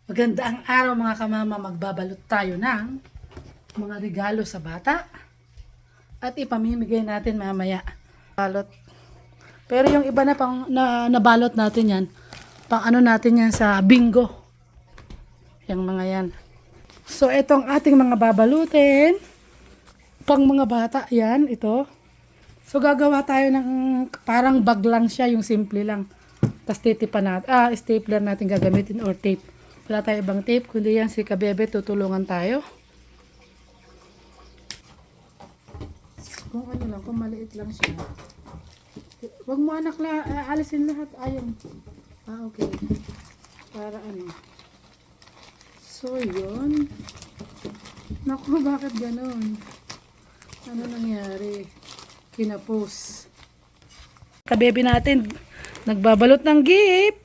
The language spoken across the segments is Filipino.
Magandang araw mga kamama, magbabalot tayo ng mga regalo sa bata at ipamimigay natin mamaya. Balot. Pero yung iba na pang nabalot natin yan, pang ano natin yan sa bingo. Yung mga yan. So itong ating mga babalutin, pang mga bata yan, ito. So gagawa tayo ng parang bag lang siya, yung simple lang. Tapos titipan natin, stapler natin gagamitin or tape. Wala tayo ibang tape, kundi yan si Kabebe, tutulungan tayo. Kung ano lang, kung maliit lang siya. Huwag mo anak alisin lahat. Ayun. Okay. Para ano. So, yun. Naku, bakit ganun? Ano nangyari? Kinapos. Kabebe natin, nagbabalot ng gift.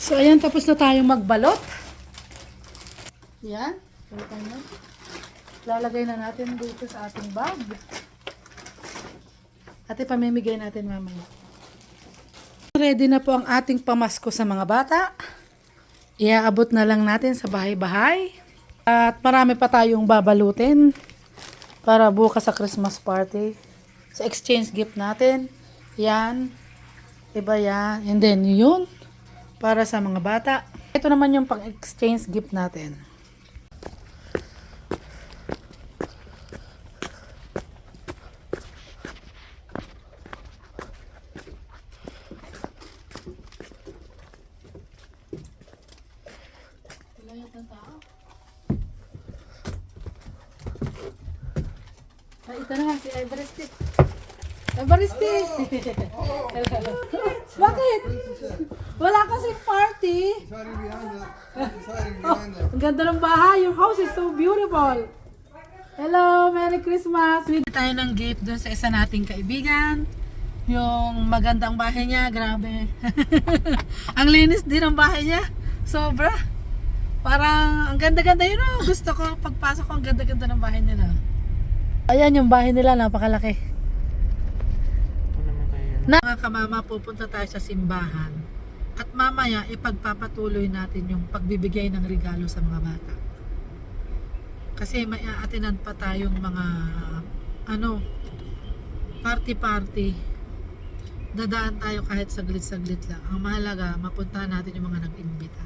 So, ayan, tapos na tayong magbalot. Yan. Lalagay na natin dito sa ating bag. At ipamimigay natin mamaya. Ready na po ang ating pamasko sa mga bata. Iaabot na lang natin sa bahay-bahay. At marami pa tayong babalutin para bukas sa Christmas party. Sa exchange gift natin. Yan. Iba yan. And then yun. Para sa mga bata. Ito naman yung pang-exchange gift natin. Ay, ito na nga si Everesty. Everesty! Bakit? Wala kasi party. Ang ganda ng bahay. Your house is so beautiful. Hello, Merry Christmas. Bigyan tayo ng gift dun sa isa nating kaibigan. Yung magandang bahay niya, grabe. Ang linis din ang bahay niya. Sobra. Parang ang ganda-ganda yun. Oh. Gusto ko, pagpasok ko, ang ganda-ganda ng bahay nila. Ayan yung bahay nila, napakalaki. Mga kamama, pupunta tayo sa simbahan. At mamaya, ipagpapatuloy natin yung pagbibigay ng regalo sa mga bata. Kasi may aatinan pa tayong mga party-party. Dadaan tayo kahit saglit-saglit lang. Ang mahalaga, mapuntahan natin yung mga nag-imbita.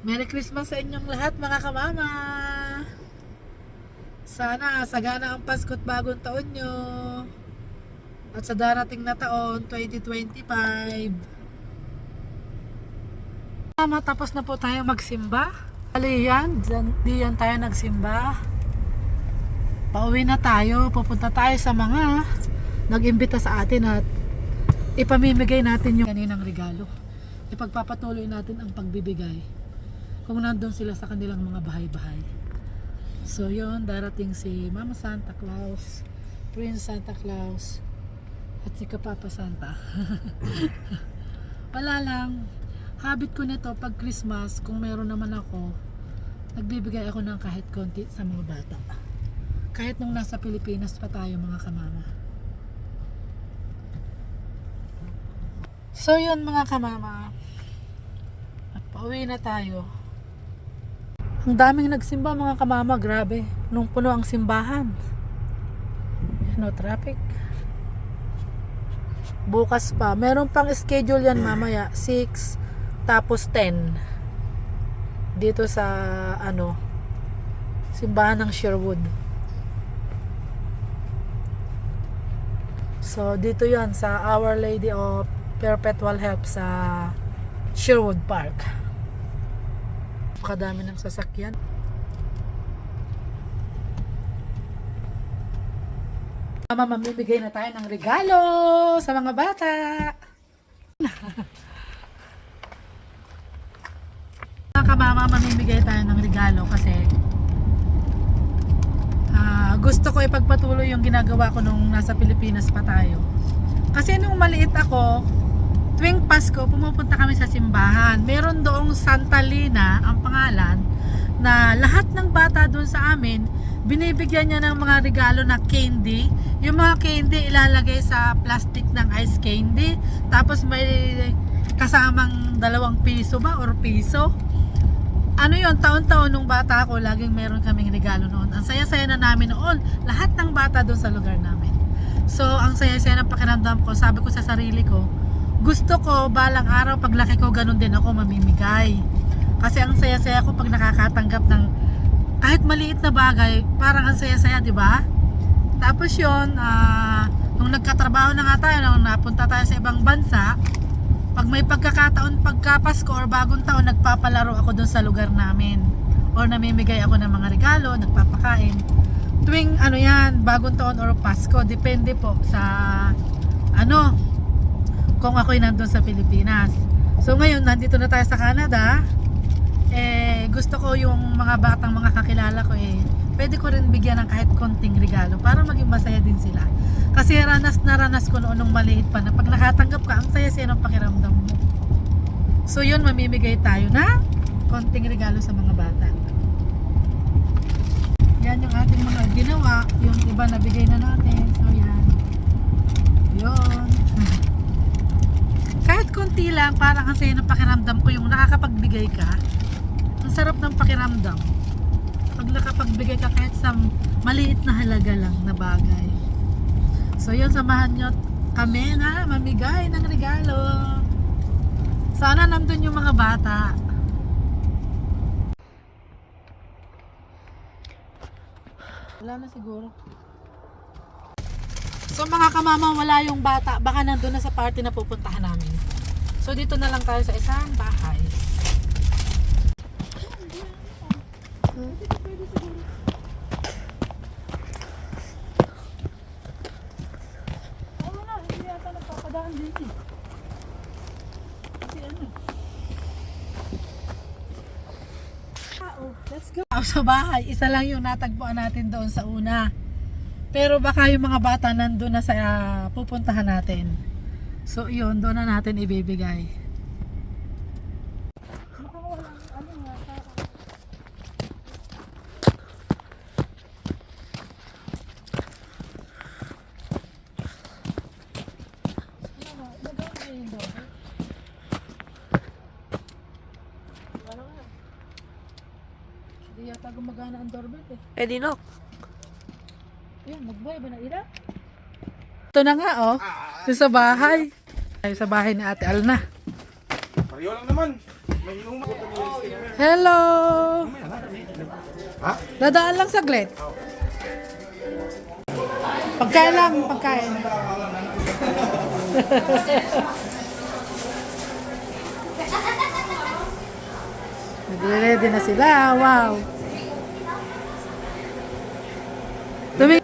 Merry Christmas sa inyong lahat mga kamama! Sana sagana ang Pasko't bagong taon nyo. At sa darating na taon, 2025. Matapos na po tayo magsimba. Bali yan, diyan tayo nagsimba. Pauwi na tayo, pupunta tayo sa mga nag-imbita sa atin at ipamimigay natin yung kaninang regalo. Ipagpapatuloy natin ang pagbibigay kung nandun sila sa kanilang mga bahay-bahay. So yun, darating si Mama Santa Claus, Prince Santa Claus, at si Kapapa Santa. Wala lang. Habit ko nito pag Christmas, kung meron naman ako, nagbibigay ako ng kahit konti sa mga bata. Kahit nung nasa Pilipinas pa tayo mga kamama. So yun mga kamama. Pauwi na tayo. Ang daming nagsimba mga kamama, grabe. Nung puno ang simbahan. No traffic. Bukas pa. Meron pang schedule yan mamaya. 6 tapos 10. Dito sa simbahan ng Sherwood. So dito yan sa Our Lady of Perpetual Help sa Sherwood Park. Kadami ng sasakyan. Mamimigay na tayo ng regalo sa mga bata. Mga kamama, mamimigay tayo ng regalo kasi gusto ko ipagpatuloy yung ginagawa ko nung nasa Pilipinas pa tayo. Kasi nung maliit ako, tuwing Pasko, pumupunta kami sa simbahan. Meron doong Santa Lina, ang pangalan, na lahat ng bata doon sa amin, binibigyan niya ng mga regalo na candy. Yung mga candy ilalagay sa plastic ng ice candy. Tapos may kasamang 2 piso ba or piso. Ano yon, taon-taon nung bata ako, laging meron kaming regalo noon. Ang saya-saya na namin noon. Lahat ng bata doon sa lugar namin. So, ang saya-saya ng pakiramdam ko, sabi ko sa sarili ko, gusto ko balang araw paglaki ko ganun din ako mamimigay. Kasi ang saya-saya ko pag nakakatanggap ng kahit maliit na bagay, parang ang saya-saya, di ba? Tapos yun, nung nagkatrabaho na nga tayo, nung napunta tayo sa ibang bansa, pag may pagkakataon pagka Pasko or bagong taon, nagpapalaro ako dun sa lugar namin. Or namimigay ako ng mga regalo, nagpapakain. Tuwing ano yan, bagong taon or Pasko, depende po sa kung ako'y nandun sa Pilipinas. So ngayon, nandito na tayo sa Canada. Gusto ko yung mga batang mga kakilala ko pwede ko rin bigyan ng kahit konting regalo para maging masaya din sila. Kasi ranas na ranas ko noon nung maliit pa na pag nakatanggap ka, ang saya-saya ng pakiramdam mo. So yun, mamimigay tayo na konting regalo sa mga bata. Yan yung ating mga ginawa, yung iba nabigay na natin. So yan. Yun. Kahit konti lang, parang ang saya ng pakiramdam ko yung nakakapagbigay ka. Ang sarap ng pakiramdam pag nakapagbigay ka kahit sa maliit na halaga lang na bagay. So yun, samahan nyo kami na mamigay ng regalo. Sana nandun yung mga bata. Wala na siguro. So mga kamama, wala yung bata, baka nandun na sa party na pupuntahan namin. So dito na lang tayo sa isang bahay. Wala, hindi yata nagpapadaan dito. Kasi let's go. Sa bahay, isa lang yung natagpuan natin doon sa una. Pero baka yung mga bata nandun na sa pupuntahan natin. So yun, doon na natin ibibigay. Hindi yata gumagana ang doorbell Di no. Yan, magbuhay ba na ila? Ito na nga Ito sa bahay. Tayo sa bahay ni Ate Alna. Pareho lang naman. May inuman. Hello! Ha? Dadaan lang saglit. Pagkain lang, pagkain. Nagre-ready na sila. Wow! Tumi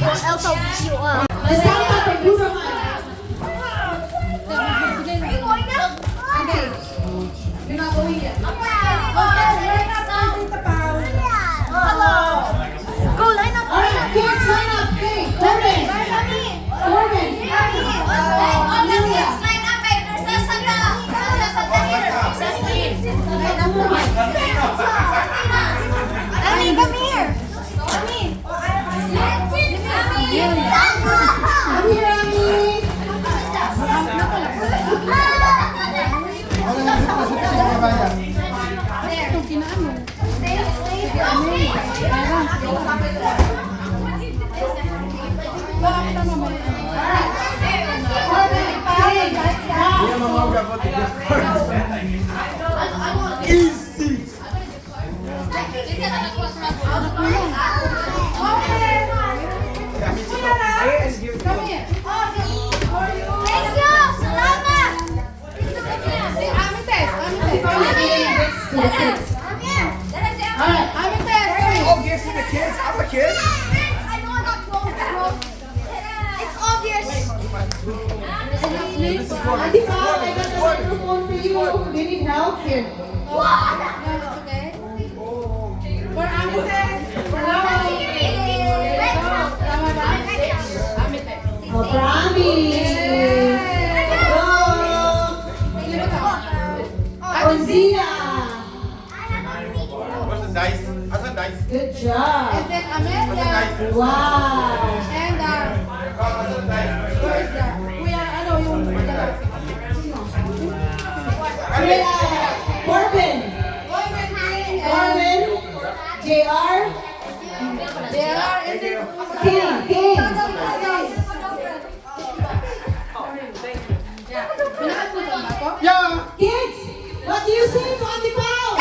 or else I'll beat you up. You're not going yet. Hello. Go line up. All right, kids, line up. Okay, Corbin. Corbin. Let's line up. There's Santa here. Ami, come here. Ami. Come here, Ami. Easy! Thank you. Salamat. Oh, you see the kids? I'm a kid. It's obvious. Adi pa, I got a microphone for you. Do you need help here? For Amites. Oh, for Ami. dice? Asan dice? Good job. And then Amelia. Wow. And Asan dice? where is that? Kuya, ano yung Corbin. Corbin. JR. There are, and then King. King. pinakapunta ba ako? Kids, what do you say to Auntie Pao?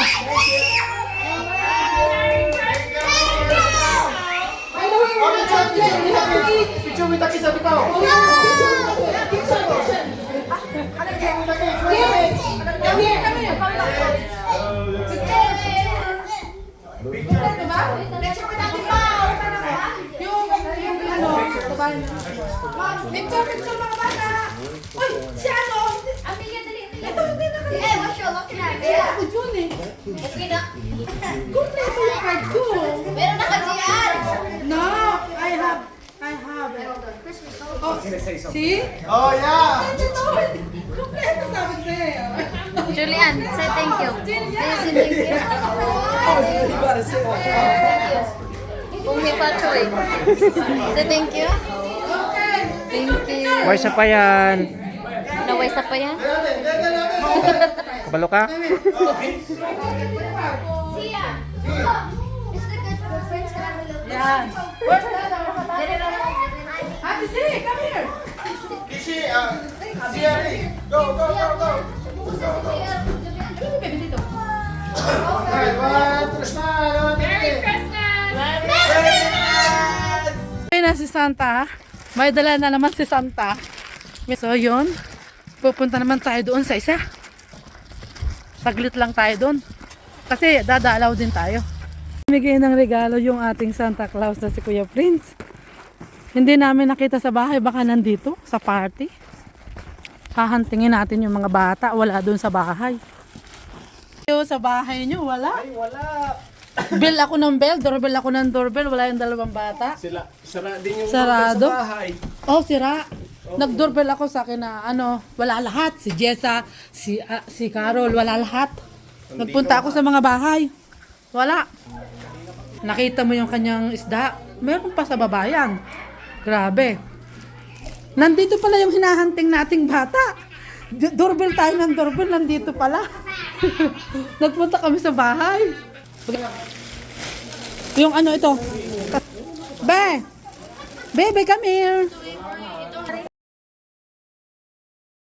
I know you want to chocolate. You have to eat. Picture with Taki sa bitaw. Oh, yeah. Kitchen. Kids, come here. Diba? Yung ano, tabahan mo. Picture mga bata. Uy, si ano? Ito, hindi na kasi. Hey, what's your looking at? Hindi ako dun eh. Okay na. Kompleto yung card ko. Meron na ka-GR. No, I have. Oh, see? Oh, yeah! Kompleto sabi ko sa'yo. Julian, say thank you. Say thank you. Bumi pa, Choy. Say thank you. Thank you. Why sa pa yan? Naway sa pa yan? Kabalo ka? Sia. Is the good friends ka namin? Yan. Where's the other? Ate C, come here. Kishi, Sierra. Go! Ano yung baby dito? Ay na si Santa. May dala na naman si Santa. So yun, pupunta naman tayo doon sa isa. Saglit lang tayo doon. Kasi dadalaw din tayo. Bigay ng regalo yung ating Santa Claus na si Kuya Prince. Hindi namin nakita sa bahay, baka nandito sa party. Hahantingin natin yung mga bata, wala doon sa bahay. Yung sa bahay nyo, wala. Ay, wala. Bell ako ng bell, doorbell ako ng doorbell, wala yung dalawang bata. Sara din yung Sarado? sa bahay. Oh, sira. Nag-doorbell ako sa akin na ano, wala lahat. Si Jessa, si Carol, wala lahat. Nagpunta ako sa mga bahay. Wala. Nakita mo yung kanyang isda. Meron pa sa babayan. Grabe. Nandito pala yung hinahanting nating bata. Doorbell tayo ng doorbell, nandito pala. Nagpunta kami sa bahay. Yung ano ito. Bebe, come here.